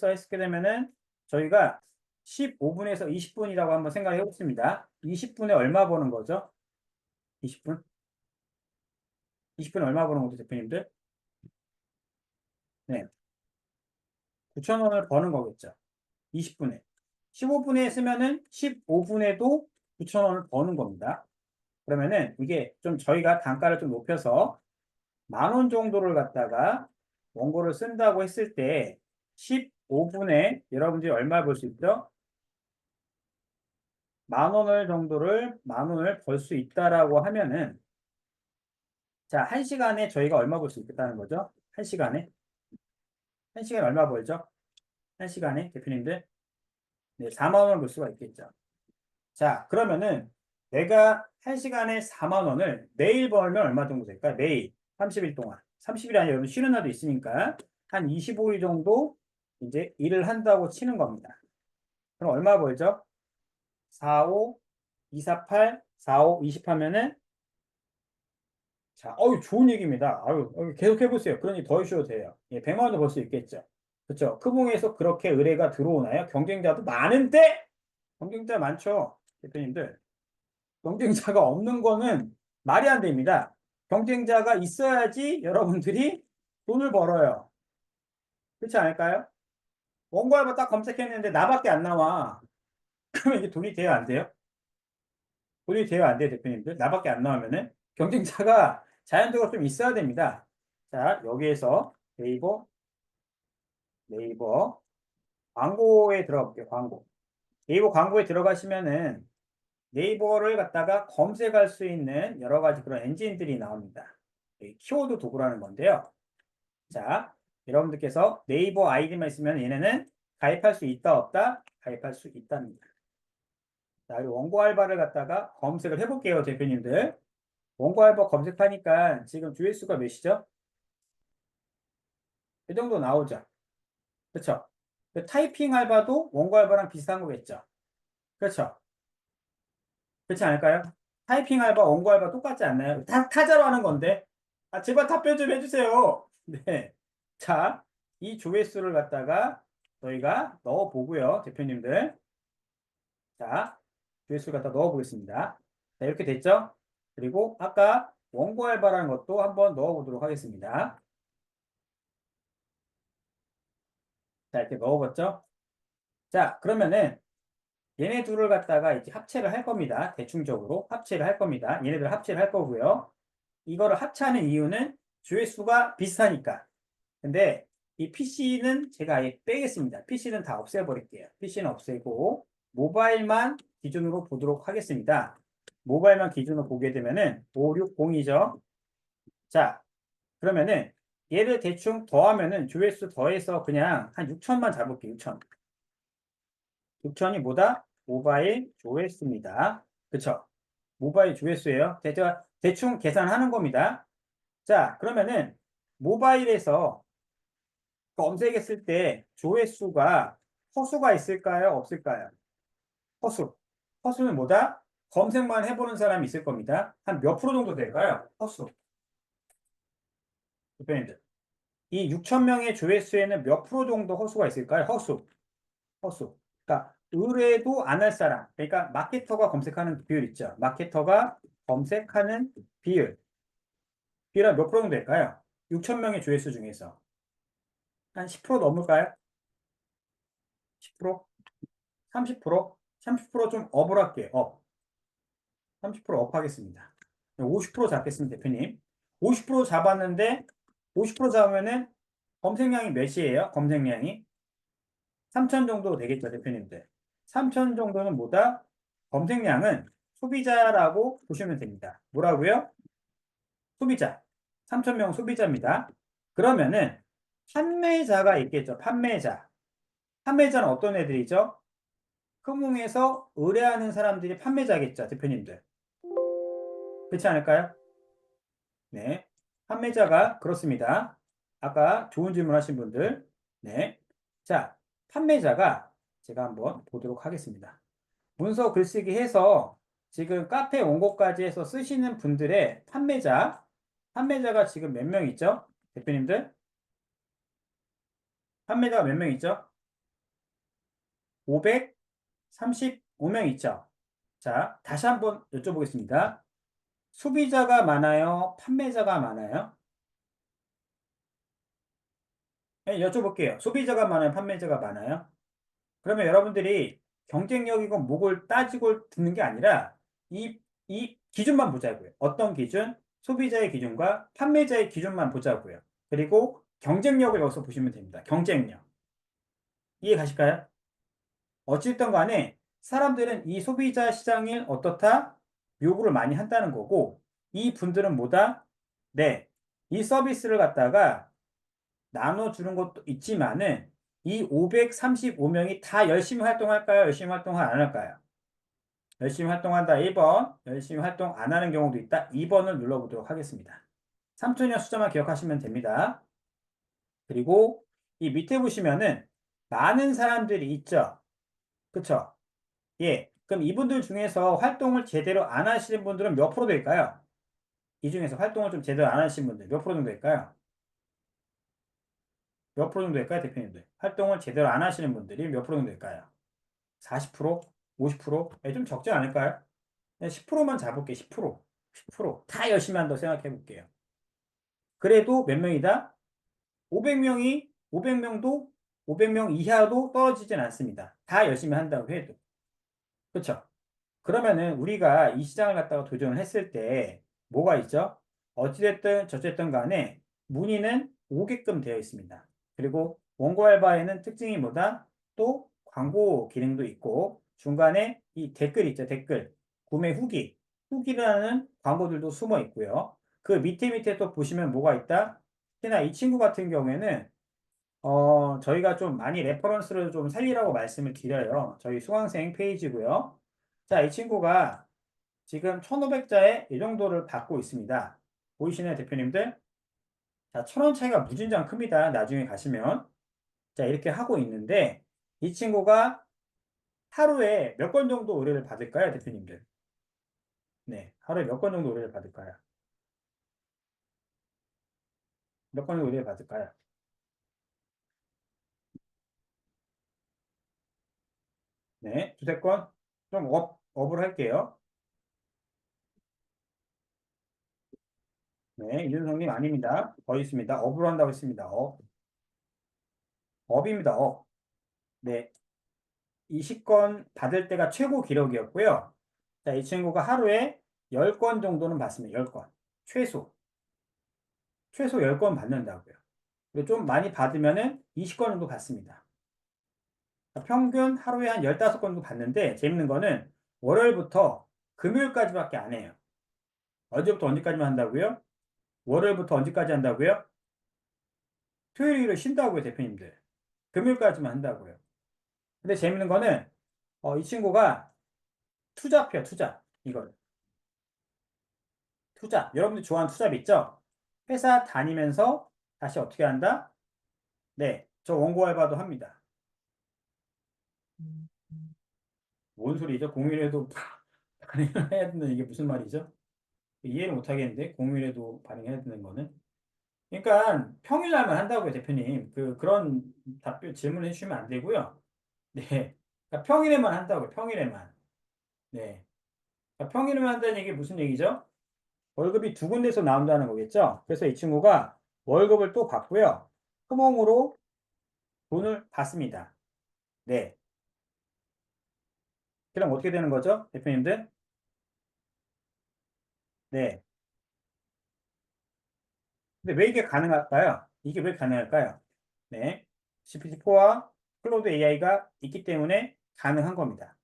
했게 되면은 저희가 15분에서 20분이라고 한번 생각을 해보겠습니다. 20분에 얼마 버는 거죠? 20분? 20분에 얼마 버는 거죠, 대표님들? 네. 9,000원을 버는 거겠죠. 20분에. 15분에 쓰면은 15분에도 9,000원을 버는 겁니다. 그러면은 이게 좀 저희가 단가를 좀 높여서 10,000원 정도를 갖다가 원고를 쓴다고 했을 때 15분에 여러분들이 얼마 벌 수 있죠? 10,000원을 벌 수 있다라고 하면은 자, 1시간에 저희가 얼마 벌 수 있겠다는 거죠? 1시간에? 1시간에 얼마 벌죠? 1시간에 대표님들? 네, 4만 원을 벌 수가 있겠죠. 자, 그러면은 내가 1시간에 4만 원을 매일 벌면 얼마 정도 될까요? 매일 30일 동안. 30일이 아니라 여러분 쉬는 날도 있으니까 한 25일 정도 이제 일을 한다고 치는 겁니다. 그럼 얼마 벌죠? 4, 5, 2, 4, 8, 4, 5, 20 하면은 자, 좋은 얘기입니다. 계속 해보세요. 그러니 더 해주셔도 돼요. 예, 100만 원도 벌 수 있겠죠. 그렇죠. 크봉에서 그렇게 의뢰가 들어오나요? 경쟁자도 많은데? 경쟁자 많죠. 대표님들. 경쟁자가 없는 거는 말이 안 됩니다. 경쟁자가 있어야지 여러분들이 돈을 벌어요. 그렇지 않을까요? 원고 알바 딱 검색했는데 나밖에 안 나와. 그러면 이게 돈이 돼요, 안 돼요? 돈이 돼요, 안 돼요, 대표님들? 나밖에 안 나오면은 경쟁자가 자연적으로 좀 있어야 됩니다. 자, 여기에서 네이버 광고에 들어가 볼게요. 광고. 네이버 광고에 들어가시면은 네이버를 갖다가 검색할 수 있는 여러 가지 그런 엔진들이 나옵니다. 키워드 도구라는 건데요. 자, 여러분들께서 네이버 아이디만 있으면 얘네는 가입할 수 있다, 없다? 가입할 수 있답니다. 자, 원고 알바를 갖다가 검색을 해볼게요, 대표님들. 원고 알바 검색하니까 지금 조회수가 몇이죠? 이 정도 나오죠. 그렇죠? 타이핑 알바도 원고 알바랑 비슷한 거겠죠. 그렇죠? 그렇지 않을까요? 타이핑 알바, 원고 알바 똑같지 않나요? 다 타자로 하는 건데. 아, 제발 답변 좀 해주세요. 네. 자, 이 조회수를 갖다가 저희가 넣어 보고요, 대표님들. 자, 조회수를 갖다 넣어 보겠습니다. 자, 이렇게 됐죠? 그리고 아까 원고 알바라는 것도 한번 넣어 보도록 하겠습니다. 자, 이렇게 넣어봤죠? 자, 그러면은 얘네 둘을 갖다가 이제 합체를 할 겁니다. 대충적으로 합체를 할 겁니다. 얘네들 합체를 할 거고요. 이거를 합체하는 이유는 조회수가 비슷하니까. 근데 이 PC는 제가 아예 빼겠습니다. PC는 다 없애버릴게요. PC는 없애고 모바일만 기준으로 보도록 하겠습니다. 모바일만 기준으로 보게 되면은 560이죠. 자, 그러면은 얘를 대충 더하면은 조회수 더해서 그냥 한 6천만 잡을게요. 6천. 6천이 뭐다? 모바일 조회수입니다. 그쵸? 모바일 조회수예요. 제가 대충 계산하는 겁니다. 자, 그러면은 모바일에서 검색했을 때 조회수가 허수가 있을까요? 없을까요? 허수. 허수는 뭐다? 검색만 해보는 사람이 있을 겁니다. 한 몇 프로 정도 될까요? 허수. 대표님들. 이 6천 명의 조회수에는 몇 프로 정도 허수가 있을까요? 허수. 허수. 그러니까 의뢰도 안 할 사람. 그러니까 마케터가 검색하는 비율 있죠. 마케터가 검색하는 비율. 비율은 몇 프로 정도 될까요? 6천 명의 조회수 중에서. 한 10% 넘을까요? 10%? 30%? 30%좀 업을 할게요. 업. 30% 업하겠습니다. 50% 잡겠습니다, 대표님. 50% 잡았는데 50% 잡으면은 검색량이 몇이에요? 검색량이 3천 정도 되겠죠, 대표님들. 3천 정도는 뭐다? 검색량은 소비자라고 보시면 됩니다. 뭐라고요? 소비자. 3천 명 소비자입니다. 그러면은 판매자가 있겠죠. 판매자. 판매자는 어떤 애들이죠? 금융에서 의뢰하는 사람들이 판매자겠죠, 대표님들. 그렇지 않을까요? 네. 판매자가 그렇습니다. 아까 좋은 질문 하신 분들. 네. 자, 판매자가 제가 한번 보도록 하겠습니다. 문서 글쓰기 해서 지금 카페 원고까지 해서 쓰시는 분들의 판매자가 지금 몇 명 있죠? 대표님들? 판매자가 몇 명 있죠? 535명 있죠. 자, 다시 한번 여쭤보겠습니다. 소비자가 많아요? 판매자가 많아요? 네, 여쭤볼게요. 소비자가 많아요? 판매자가 많아요? 그러면 여러분들이 경쟁력이고 뭐를 따지고 듣는 게 아니라 이 기준만 보자고요. 어떤 기준? 소비자의 기준과 판매자의 기준만 보자고요. 그리고 경쟁력을 여기서 보시면 됩니다. 경쟁력. 이해 가실까요? 어찌됐든 간에 사람들은 이 소비자 시장이 어떻다? 요구를 많이 한다는 거고 이 분들은 뭐다? 네. 이 서비스를 갖다가 나눠주는 것도 있지만은 이 535명이 다 열심히 활동할까요? 열심히 활동을 안 할까요? 열심히 활동한다 1번, 열심히 활동 안 하는 경우도 있다 2번을 눌러보도록 하겠습니다. 3초년 숫자만 기억하시면 됩니다. 그리고 이 밑에 보시면은 많은 사람들이 있죠. 그쵸? 예. 그럼 이분들 중에서 활동을 제대로 안 하시는 분들은 몇 프로 될까요? 이 중에서 활동을 좀 제대로 안 하시는 분들 몇 프로 정도 될까요? 몇 프로 정도 될까요, 대표님들? 활동을 제대로 안 하시는 분들이 몇 프로 정도 될까요? 40%? 50%? 예, 좀 적지 않을까요? 10%만 잡을게요. 10%. 10%. 다 열심히 한다고 생각해 볼게요. 그래도 몇 명이다? 500명이 500명도 500명 이하도 떨어지진 않습니다. 다 열심히 한다고 해도. 그렇죠? 그러면은 우리가 이 시장을 갖다가 도전을 했을 때 뭐가 있죠? 어찌됐든 저쨌든 간에 문의는 오게끔 되어 있습니다. 그리고 원고 알바에는 특징이 뭐다? 또 광고 기능도 있고 중간에 이 댓글 있죠, 댓글. 구매 후기. 후기라는 광고들도 숨어 있고요. 그 밑에 또 보시면 뭐가 있다? 특히나 이 친구 같은 경우에는 저희가 좀 많이 레퍼런스를 좀 살리라고 말씀을 드려요. 저희 수강생 페이지고요. 자, 이 친구가 지금 1,500자에 이 정도를 받고 있습니다. 보이시나요, 대표님들? 자, 1,000원 차이가 무진장 큽니다. 나중에 가시면. 자, 이렇게 하고 있는데 이 친구가 하루에 몇 건 정도 의뢰를 받을까요, 대표님들? 네, 하루에 몇 건 정도 의뢰를 받을까요? 몇 건 정도 의뢰를 받을까요? 네, 두세 건? 좀 업을 할게요. 네, 이준성님 아닙니다. 더 있습니다. 업으로 한다고 했습니다. 업입니다. 업. 네, 20건 받을 때가 최고 기록이었고요. 자, 이 친구가 하루에 10건 정도는 받습니다. 10건. 최소. 최소 10건 받는다고요. 그리고 좀 많이 받으면은 20건 정도 받습니다. 평균 하루에 한 15건 정도 받는데 재밌는 거는 월요일부터 금요일까지밖에 안 해요. 언제부터 언제까지만 한다고요? 월요일부터 언제까지 한다고요? 토요일을 쉰다고요, 대표님들. 금요일까지만 한다고요. 근데 재밌는 거는 이 친구가 투잡해요, 투잡. 이걸. 투잡. 여러분들 좋아하는 투잡 있죠? 회사 다니면서 다시 어떻게 한다? 네, 저 원고 알바도 합니다. 뭔 소리죠? 공휴일에도 반응을 해야 된다는 이게 무슨 말이죠? 이해를 못 하겠는데 공휴일에도 반응해야 되는 거는? 그러니까 평일날만 한다고요, 대표님. 그런 답변 질문을 해주시면 안 되고요. 네, 그러니까 평일에만 한다고요, 평일에만. 네, 그러니까 평일에만 한다는 얘기 무슨 얘기죠? 월급이 두 군데서 나온다는 거겠죠? 그래서 이 친구가 월급을 또 받고요. 소몽으로 돈을 받습니다. 네. 그럼 어떻게 되는 거죠? 대표님들? 네. 근데 왜 이게 가능할까요? 이게 왜 가능할까요? 네. GPT-4와 클로드 AI가 있기 때문에 가능한 겁니다.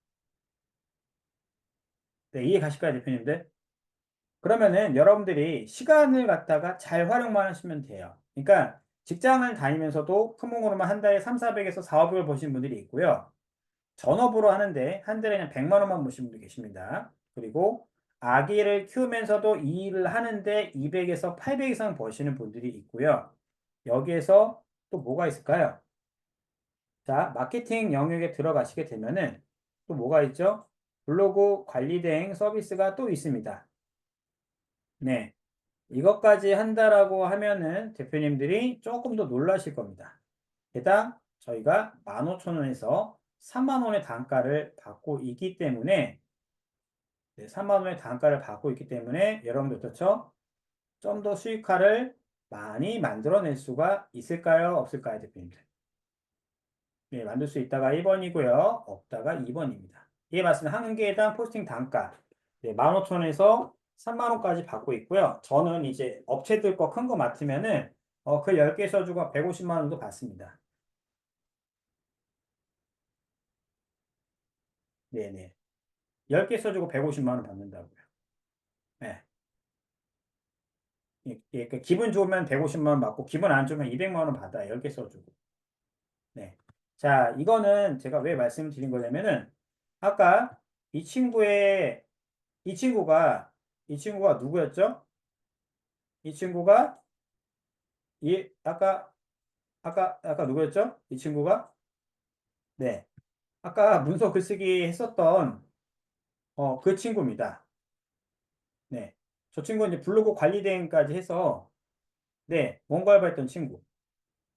네, 이해 가실까요, 대표님들? 그러면은 여러분들이 시간을 갖다가 잘 활용만 하시면 돼요. 그러니까 직장을 다니면서도 크몽으로만 한 달에 3, 400에서 4, 500을 버시는 분들이 있고요. 전업으로 하는데 한 달에 그냥 100만 원만 버시는 분도 계십니다. 그리고 아기를 키우면서도 이 일을 하는데 200에서 800 이상 버시는 분들이 있고요. 여기에서 또 뭐가 있을까요? 자, 마케팅 영역에 들어가시게 되면은 또 뭐가 있죠? 블로그 관리 대행 서비스가 또 있습니다. 네. 이것까지 한다라고 하면은 대표님들이 조금 더 놀라실 겁니다. 개당 저희가 15,000원에서 3만 원의 단가를 받고 있기 때문에 3만 원의 단가를 받고 있기 때문에 여러분들 어떻죠? 좀 더 수익화를 많이 만들어낼 수가 있을까요? 없을까요, 대표님들? 네, 만들 수 있다가 1번이고요. 없다가 2번입니다. 이에 맞습니다. 한 개당 포스팅 단가 15,000원에서 3만 원까지 받고 있고요. 저는 이제 업체들 거 큰 거 맡으면은 그 10개 써주고 150만 원도 받습니다. 네네. 10개 써주고 150만 원 받는다고요. 네. 그 기분 좋으면 150만 원 받고 기분 안 좋으면 200만 원 받아요. 10개 써주고. 네. 자, 이거는 제가 왜 말씀드린 거냐면은 아까 이 친구의 이 친구가 누구였죠? 이 친구가 아까 누구였죠? 이 친구가 네. 아까 문서 글쓰기 했었던 그 친구입니다. 네. 저 친구는 이제 블로그 관리 대행까지 해서 네, 원고 알바했던 친구.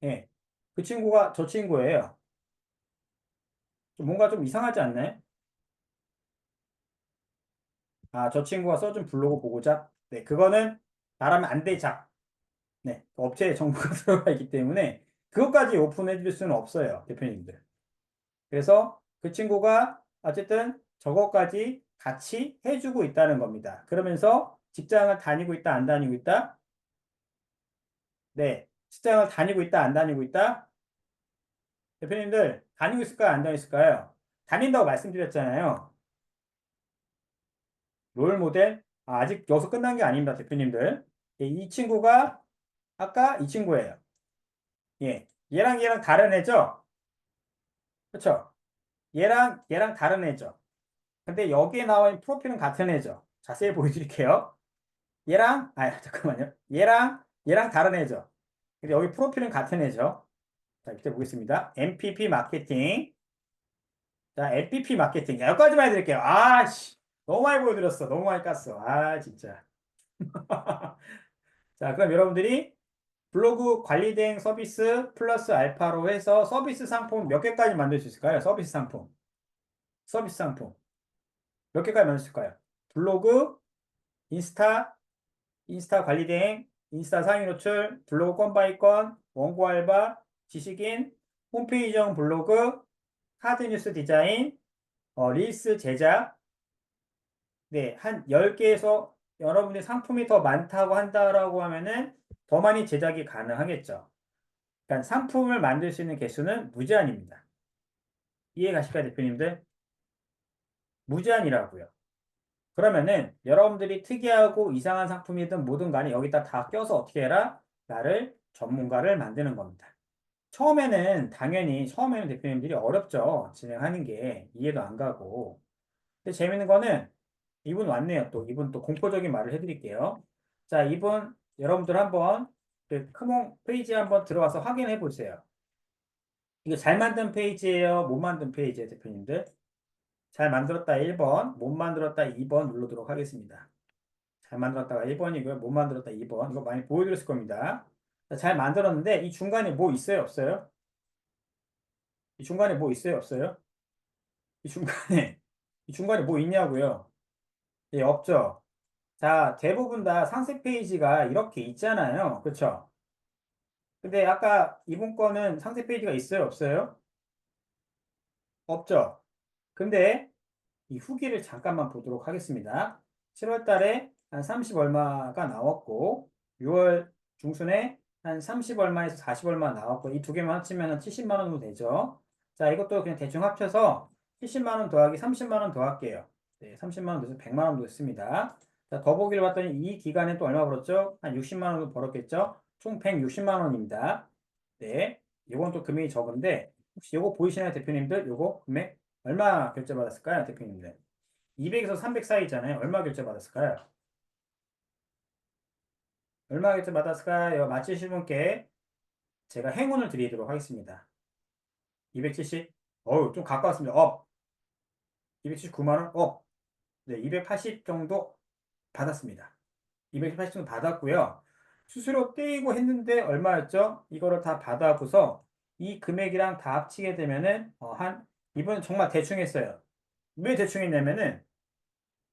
네. 그 친구가 저 친구예요. 뭔가 좀 이상하지 않나요? 아, 저 친구가 써준 블로그 보고자. 네, 그거는 말하면 안 되자. 네, 업체에 정보가 들어가 있기 때문에 그것까지 오픈해 줄 수는 없어요, 대표님들. 그래서 그 친구가 어쨌든 저것까지 같이 해주고 있다는 겁니다. 그러면서 직장을 다니고 있다, 안 다니고 있다? 네, 직장을 다니고 있다, 안 다니고 있다? 대표님들, 다니고 있을까요, 안 다니고 있을까요? 다닌다고 말씀드렸잖아요. 롤 모델? 직 여기서 끝난 게 아닙니다, 대표님들. 이 친구가 아까 이 친구예요. 예, 얘랑 다른 애죠? 그렇죠? 얘랑 다른 애죠? 근데 여기에 나와 있는 프로필은 같은 애죠? 자세히 보여드릴게요. 잠깐만요. 얘랑 다른 애죠? 근데 여기 프로필은 같은 애죠? 자, 이때 보겠습니다. MPP 마케팅. 자, MPP 마케팅. 자, 여기까지만 해드릴게요. 씨. 너무 많이 보여드렸어. 너무 많이 깠어. 진짜. 자, 그럼 여러분들이 블로그 관리 대행 서비스 플러스 알파로 해서 서비스 상품 몇 개까지 만들 수 있을까요? 서비스 상품. 서비스 상품. 몇 개까지 만들 수 있을까요? 블로그, 인스타, 인스타 관리 대행, 인스타 상위 노출, 블로그 건 바이 건, 원고 알바, 지식인, 홈페이지형 블로그, 카드 뉴스 디자인, 릴스 제작. 네, 한 10개에서 여러분의 상품이 더 많다고 한다라고 하면은 더 많이 제작이 가능하겠죠. 그러니까 상품을 만들 수 있는 개수는 무제한입니다. 이해 가실까요, 대표님들? 무제한이라고요. 그러면은 여러분들이 특이하고 이상한 상품이든 뭐든 간에 여기다 다 껴서 어떻게 해라? 나를 전문가를 만드는 겁니다. 처음에는 대표님들이 어렵죠. 진행하는 게 이해도 안 가고. 근데 재밌는 거는 이분 왔네요. 이분 또 공포적인 말을 해드릴게요. 자, 이분 여러분들 한번 그 크몽 페이지에 한번 들어가서 확인해 보세요. 이거 잘 만든 페이지예요? 못 만든 페이지예요, 대표님들? 잘 만들었다 1번, 못 만들었다 2번 누르도록 하겠습니다. 잘 만들었다가 1번이고요. 못 만들었다 2번. 이거 많이 보여드렸을 겁니다. 자, 잘 만들었는데 이 중간에 뭐 있어요? 없어요? 이 중간에 뭐 있어요? 없어요? 이 중간에 이 중간에 뭐 있냐고요? 예, 없죠. 자, 대부분 다 상세 페이지가 이렇게 있잖아요. 그렇죠? 근데 아까 이분 거는 상세 페이지가 있어요? 없어요? 없죠. 근데 이 후기를 잠깐만 보도록 하겠습니다. 7월 달에 한 30 얼마가 나왔고 6월 중순에 한 30 얼마에서 40 얼마 나왔고 이 두 개만 합치면 70만 원 정도 되죠. 자, 이것도 그냥 대충 합쳐서 70만 원 더하기 30만 원 더할게요. 네, 30만 원 돼서 100만 원 됐습니다. 자, 더보기를 봤더니 이 기간에 또 얼마 벌었죠? 한 60만 원 정도 벌었겠죠? 총 160만 원입니다. 네, 이건 또 금액이 적은데 혹시 요거 보이시나요, 대표님들? 요거 금액 얼마 결제받았을까요, 대표님들? 200에서 300 사이잖아요. 얼마 결제받았을까요? 얼마 결제받았을까요? 맞히신 분께 제가 행운을 드리도록 하겠습니다. 270? 좀 가까웠습니다. 279만 원? 네, 280 정도 받았습니다. 280 정도 받았고요. 수수료 떼이고 했는데 얼마였죠? 이거를 다 받아고서 이 금액이랑 다 합치게 되면은 한 이번엔 정말 대충 했어요. 왜 대충 했냐면은,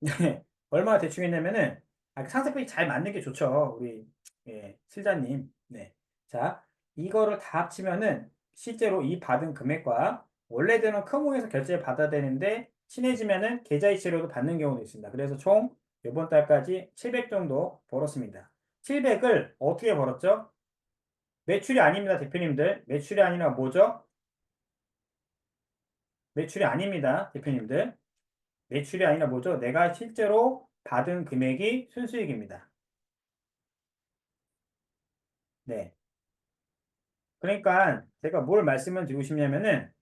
네, 얼마나 대충 했냐면은, 상세법이 잘 맞는 게 좋죠. 우리, 예, 실자님. 네. 자, 이거를 다 합치면은, 실제로 이 받은 금액과 원래대로科目에서 결제를 받아야 되는데, 친해지면은 계좌이체로도 받는 경우도 있습니다. 그래서 총 이번 달까지 700 정도 벌었습니다. 700을 어떻게 벌었죠? 매출이 아닙니다, 대표님들. 매출이 아니라 뭐죠? 매출이 아닙니다, 대표님들. 매출이 아니라 뭐죠? 내가 실제로 받은 금액이 순수익입니다. 네. 그러니까 제가 뭘 말씀을 드리고 싶냐면,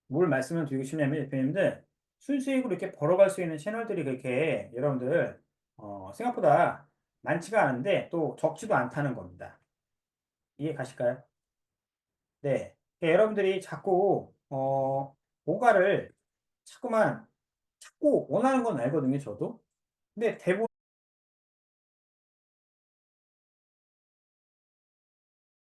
대표님들, 순수익으로 이렇게 벌어갈 수 있는 채널들이 그렇게 여러분들, 생각보다 많지가 않은데 또 적지도 않다는 겁니다. 이해 가실까요? 네. 그러니까 여러분들이 자꾸, 뭔가를 자꾸만 찾고 원하는 건 알거든요, 저도. 근데 대부분